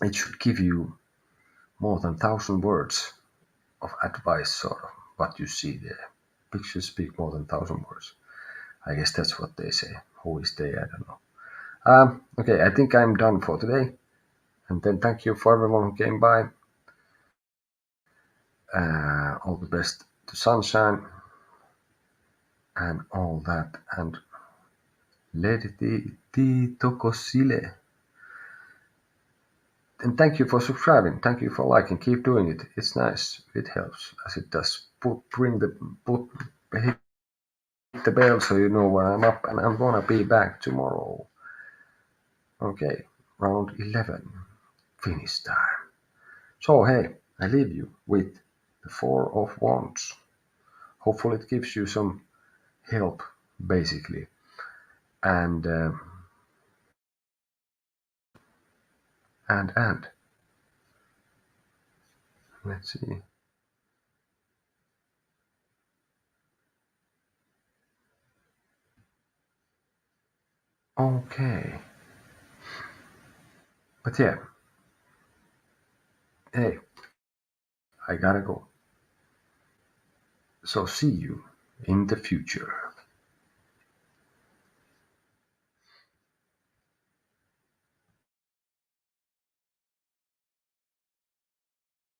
It should give you more than 1,000 words of advice, sort of what you see there. Pictures speak more than 1,000 words. I guess that's what they say. Who is they? I don't know. Okay, I think I'm done for today. And then thank you for everyone who came by. All the best to Sunshine and all that. And Lady Tokosile. And thank you for subscribing. Thank you for liking. Keep doing it. It's nice. It helps as it does. Hit the bell so you know when I'm up, and I'm gonna be back tomorrow. Okay, round 11, finish time. So hey, I leave you with the 4 of Wands. Hopefully it gives you some help, basically. And And. Let's see. Okay. But yeah, hey, I gotta go. So see you in the future.